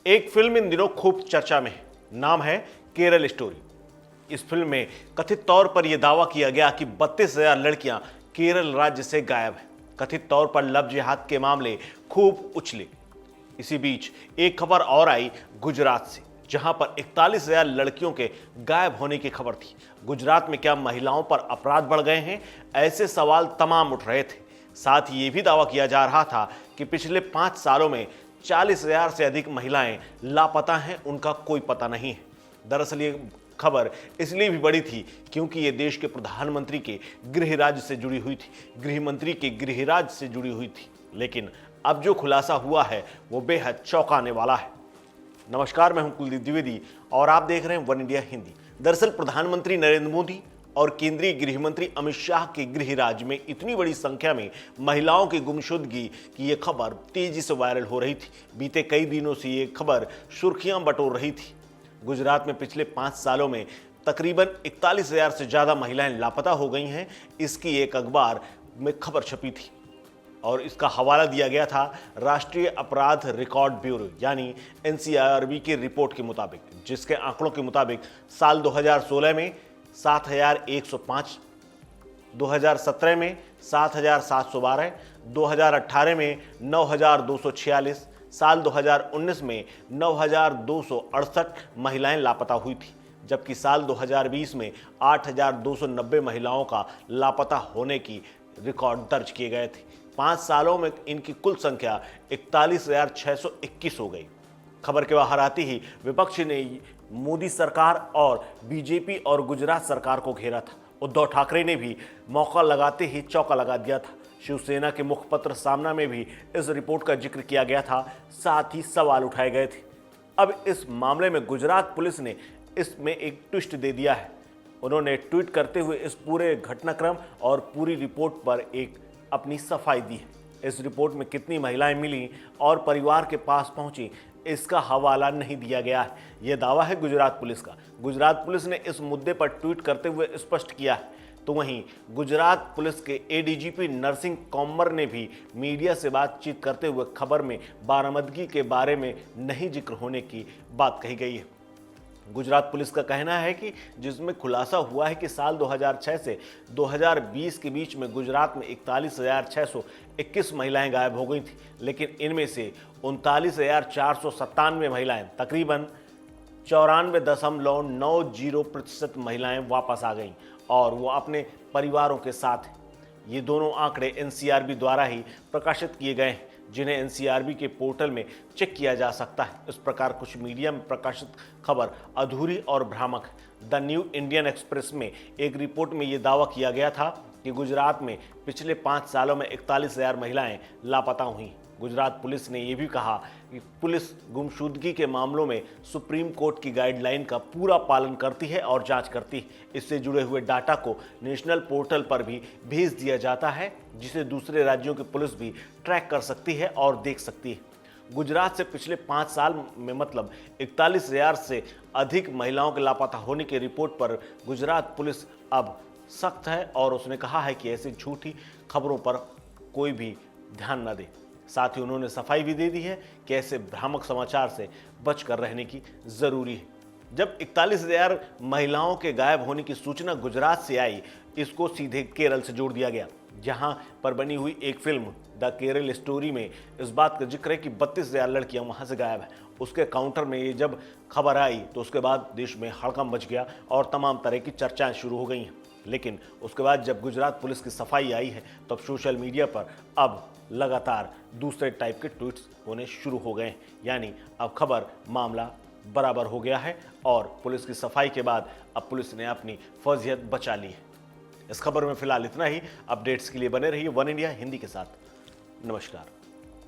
एक film in दिनों खूब चर्चा में है, नाम है केरल स्टोरी। इस फिल्म में कथित तौर पर यह दावा किया गया कि 32,000 लड़कियां केरल राज्य से गायब हैं। कथित तौर पर लव जिहाद के मामले खूब उछले। इसी बीच एक खबर और आई गुजरात से, जहां पर 41,000 लड़कियों के गायब होने की खबर थी। गुजरात में क्या महिलाओं पर अपराध बढ़ गए हैं? ऐसे सवाल तमाम उठ रहे थे। साथ ही ये भी दावा किया जा रहा था कि पिछले 5 सालों में 40,000 से अधिक महिलाएं लापता हैं, उनका कोई पता नहीं है। दरअसल ये खबर इसलिए भी बड़ी थी क्योंकि ये देश के प्रधानमंत्री के गृह राज्य से जुड़ी हुई थी, गृह मंत्री के गृह राज्य से जुड़ी हुई थी। लेकिन अब जो खुलासा हुआ है वो बेहद चौंकाने वाला है। नमस्कार, मैं हूं कुलदीप द्विवेदी और आप देख रहे हैं वन इंडिया हिंदी। दरअसल प्रधानमंत्री नरेंद्र मोदी और केंद्रीय गृह मंत्री अमित शाह के गृह राज्य में इतनी बड़ी संख्या में महिलाओं की गुमशुदगी की यह खबर तेजी से वायरल हो रही थी। बीते कई दिनों से ये खबर सुर्खियां बटोर रही थी। गुजरात में पिछले 5 सालों में तकरीबन 41,000 से ज़्यादा महिलाएं लापता हो गई हैं। इसकी एक अखबार में खबर छपी थी और इसका हवाला दिया गया था राष्ट्रीय अपराध रिकॉर्ड ब्यूरो यानी NCRB की रिपोर्ट के मुताबिक, जिसके आंकड़ों के मुताबिक साल 2016 में 7,105, 2017 में 7,712, 2018 में 9,246, साल 2019 में 9,268 महिलाएं लापता हुई थी, जबकि साल 2020 में 8,290 महिलाओं का लापता होने की रिकॉर्ड दर्ज किए गए थे। 5 सालों में इनकी कुल संख्या 41,621 हो गई। खबर के बाहर आते ही विपक्ष ने मोदी सरकार और बीजेपी और गुजरात सरकार को घेरा था। उद्धव ठाकरे ने भी मौका लगाते ही चौका लगा दिया था। शिवसेना के मुखपत्र सामना में भी इस रिपोर्ट का जिक्र किया गया था, साथ ही सवाल उठाए गए थे। अब इस मामले में गुजरात पुलिस ने इसमें एक ट्विस्ट दे दिया है। उन्होंने ट्वीट करते हुए इस पूरे घटनाक्रम और पूरी रिपोर्ट पर एक अपनी सफाई दी है। इस रिपोर्ट में कितनी महिलाएं मिली और परिवार के पास पहुंची, इसका हवाला नहीं दिया गया है। यह दावा है गुजरात पुलिस का। गुजरात पुलिस ने इस मुद्दे पर ट्वीट करते हुए स्पष्ट किया है। तो वहीं गुजरात पुलिस के ADGP नरसिंह कौम्मर ने भी मीडिया से बातचीत करते हुए खबर में बरामदगी के बारे में नहीं जिक्र होने की बात कही गई है। गुजरात पुलिस का कहना है कि जिसमें खुलासा हुआ है कि साल 2006 से 2020 के बीच में गुजरात में 41,621 महिलाएं गायब हो गई थी, लेकिन इनमें से 39,497 महिलाएं, तकरीबन 94.90% महिलाएं वापस आ गईं और वो अपने परिवारों के साथ हैं। ये दोनों आंकड़े NCRB द्वारा ही प्रकाशित किए गए हैं, जिन्हें NCRB के पोर्टल में चेक किया जा सकता है। इस प्रकार कुछ मीडिया में प्रकाशित खबर अधूरी और भ्रामक है। द न्यू इंडियन एक्सप्रेस में एक रिपोर्ट में यह दावा किया गया था कि गुजरात में पिछले 5 सालों में 41,000 महिलाएं लापता हुई। गुजरात पुलिस ने यह भी कहा कि पुलिस गुमशुदगी के मामलों में सुप्रीम कोर्ट की गाइडलाइन का पूरा पालन करती है और जांच करती है। इससे जुड़े हुए डाटा को नेशनल पोर्टल पर भी भेज दिया जाता है, जिसे दूसरे राज्यों की पुलिस भी ट्रैक कर सकती है और देख सकती है। गुजरात से पिछले 5 साल में मतलब 41,000 से अधिक महिलाओं के लापता होने की रिपोर्ट पर गुजरात पुलिस अब सख्त है और उसने कहा है कि ऐसी झूठी खबरों पर कोई भी ध्यान न दे। साथ ही उन्होंने सफाई भी दे दी है कि ऐसे भ्रामक समाचार से बचकर रहने की जरूरी है। जब 41,000 महिलाओं के गायब होने की सूचना गुजरात से आई, इसको सीधे केरल से जोड़ दिया गया, जहां पर बनी हुई एक फिल्म द केरल स्टोरी में इस बात का जिक्र है कि 32,000 लड़कियां वहां से गायब हैं। उसके काउंटर में ये जब खबर आई तो उसके बाद देश में हड़कंप मच गया और तमाम तरह की चर्चाएं शुरू हो गई हैं। लेकिन उसके बाद जब गुजरात पुलिस की सफाई आई है तब सोशल मीडिया पर अब लगातार दूसरे टाइप के ट्वीट्स होने शुरू हो गए हैं। यानी अब खबर मामला बराबर हो गया है और पुलिस की सफाई के बाद अब पुलिस ने अपनी फर्जियत बचा ली है। इस खबर में फिलहाल इतना ही। अपडेट्स के लिए बने रहिए वन इंडिया हिंदी के साथ। नमस्कार।